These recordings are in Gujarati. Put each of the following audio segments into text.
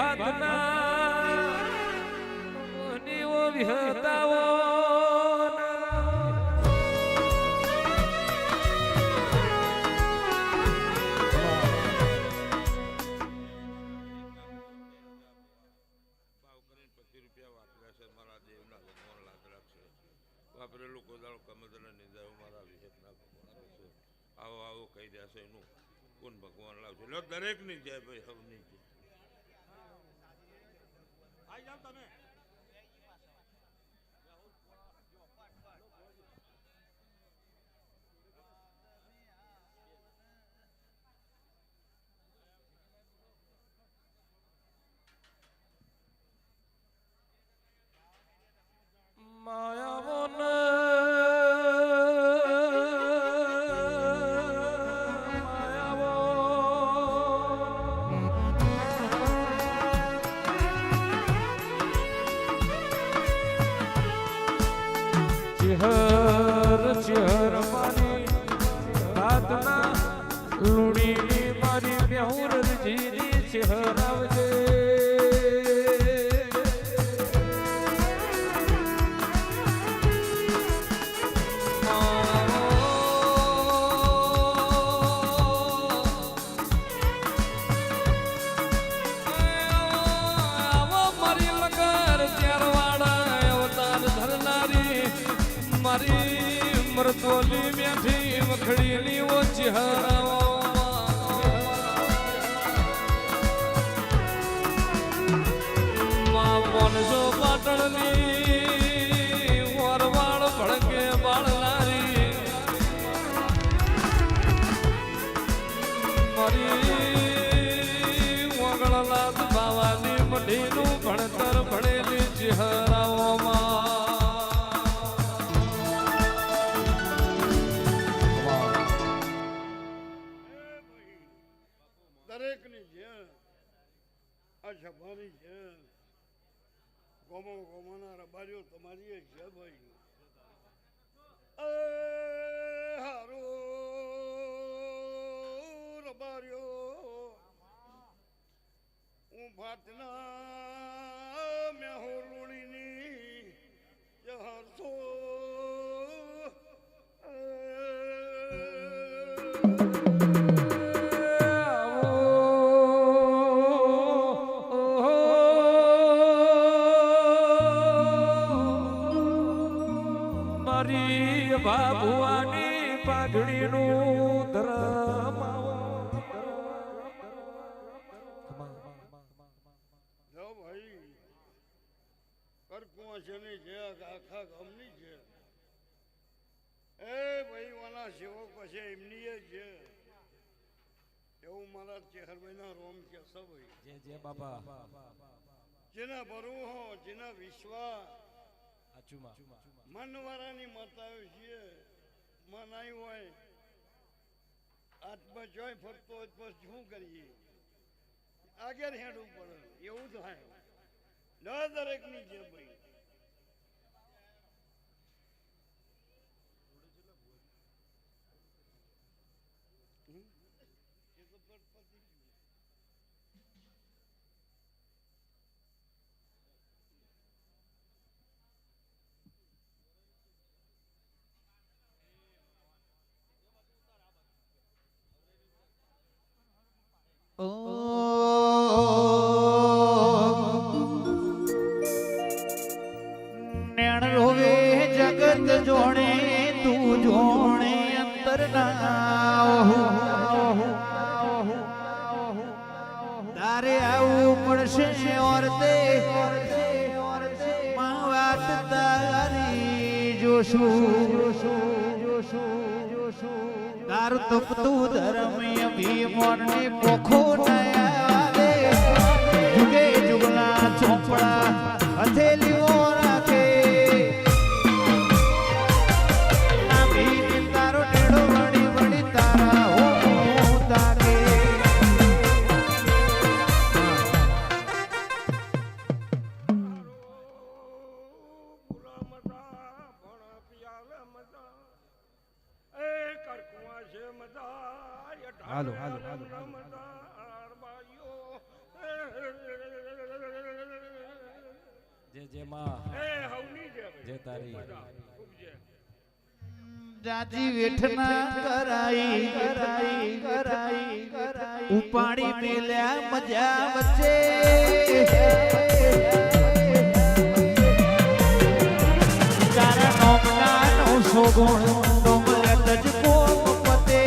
ભાતના નીઓ વિહતાઓ વાપરેલું કોદાળો કમદરા નિંદાયો મારા વિહેતના ભગવાન છે આવો આવો કહી દેશે એનું કોણ ભગવાન લાવશે લો દરેક ની જય ભાઈ હવની જય આઈ જાવ તમે ચહેર મારી ભાતના લુણીની મારી બેહુર જીરી ચહેરાવજે મરતોલી મેઠી વખડીની ઓછી હરાવો માં મોનસો પાટણની વરવાળ ભડકે બાળનારી મારી વગળનાથ બાવાની મઢીનું ભણતર ભણેલી ચહેરાઓમાં સભાની છે ગોમો ગોમાના રબારીઓ તમારી છે ભાઈ હારો રબારીઓ હું ભાતના મેહોરુણીની જહરસો બાબુઆની પાઘડીનું ધરમ જો ભાઈ કરકુવાસની છે આખા ગામની છે એ ભાઈ વાના સેવક છે એમની છે એવું મારા ચેહરભાઈના રોમ કે ભાઈ જે જે બાબા જેના ભરવું હો જેના વિશ્વાસ મનવાળાની માતાઓ છે મન આવ્યું હોય આત્મા જોઈ ફરતો હોય તો શું કરીએ આગળ હેડવું પડે એવું થાય ન દરેકની છે ભાઈ નૈણ રોવે જગત જોણે તું જોણે અંતર ના તારે આવું પડશે ઓરતે વાત તારી જોશું તારું તપતું ધર્મ ભીમોર ને પોખો નયા દે જુગે જુગલા ચોપડા હથેલીઓ રાખે ના ભીને તારો ટેડો વળી વળી તારા હો તારે હાલો હાલો હાલો જેમાં એ હવની છે ભાઈ. જે તારી ખૂબ છે. જાજી વેઠના કરાઈ ઉપાડી મેલ્યા મજા વચ્ચે તારા નોમના 900 ગુણ નોમરત જ કોમ પતે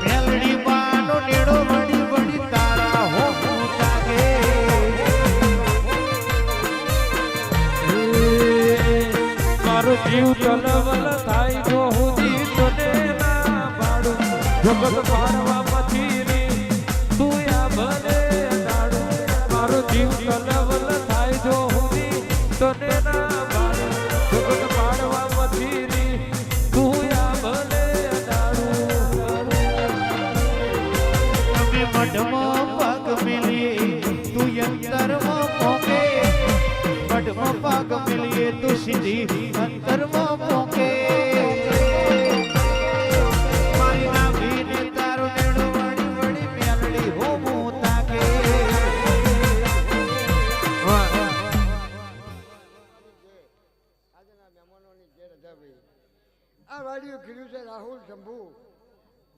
મેલડી બાનો નેડો વળી વળી તારા હો જાગે મારો જીવ તલવલ થાય જો હુદી તને ના પાડું જગત પાડવા મથીરી તું આ ભલે અડાડું મારો જીવ તલવલ થાય જો હુદી તને ના પાડું જગત પાડવા મથીરી તું આ ભલે અડાડું તમે મઢમાં પગ મેલીએ તું અંતરમાં પોકે મઢમાં પગ મેલીએ તું સીધી અંતરમાં પોકે મારી નાભીને તારો નેડો વળી વળી મેલડી હોમું તાકે આજના મહેમાનોની જે રજાભાઈ આ વાડીઓ ખીર્યું છે રાહુલ શંભુ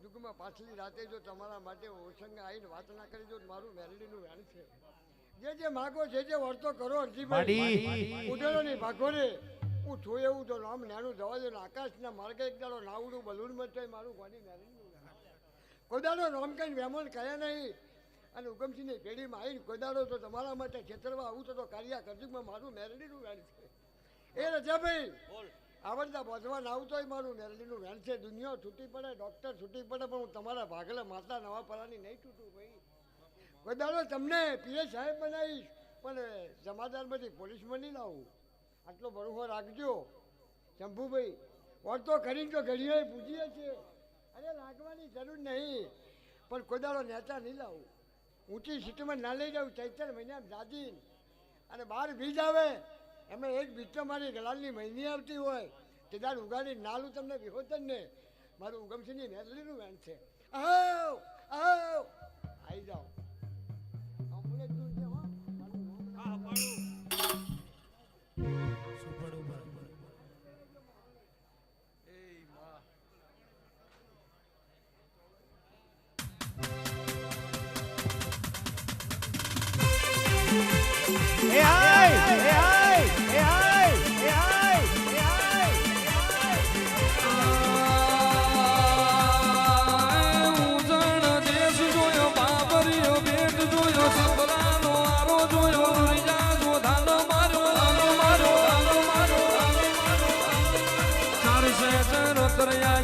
દુઃખમાં પાછલી રાતે જો તમારા માટે ઓસંગ આવીને વાત ના કરી જો મારું મેલડીનું વેણ છે જે માગો છે જે વર્તો કરો અરજીભાઈ ઉડેલો નહીં ભાગો રે હું છું એવું તો નામ નાનું જવા દો ને આકાશના માર્ગે એક દાડો નાવડું બલૂન મચાય મારું ગોડી મેલડીનું વેણ કોદાડો નામ કઈ વેમણ કયા નહીં અને ઉગમસિંહની પેઢીમાં આવીને કોદાડો તો તમારા માટે ખેતરમાં આવું તો કાર્યા કરજુમાં મારું મેલડીનું વેણ છે એ રજાભાઈ આવડતા બોધવા ના આવતો મારું મેલડીનું વેણ છે દુનિયા છૂટી પડે ડૉક્ટર છૂટી પડે પણ હું તમારા ભાગલે માતા નવાપરાની નહીં છૂટું ભાઈ કોઈ દાડો તમને પીએ સાહેબ બનાવીશ પણ જમાદારમાંથી પોલીસમાં નહીં લાવું આટલો ભરોસો રાખજો શંભુભાઈ ઓળતો કરીને તો ઘડીએ પૂછીએ છીએ અરે લાગવાની જરૂર નહીં પણ કોઈ દાડો નેતા નહીં લાવું ઊંચી સીટમાં ના લઈ જાઉં ચૈતર મહિના દાદી અને 12 બીજ આવે એમાં એક બીજ તો મારી ગલાલની મહિની આવતી હોય તે દાડ ઉગાડી નાલું તમને વિહોતન ને મારું ઉગમસિંહની મેલડીનું વેણ છે આવ આવ આવી જાઓ આપણે જ દૂર છે હો. હા પાડું એ આય એ આય એ આય એ આય એ આય ઉજણ દેશ જોયો બાબરીયો બેટ જોયો સંભરાનો આરો જોયો દુનિયા જો ધાનો મારો ચાર સે ચરોતરિયા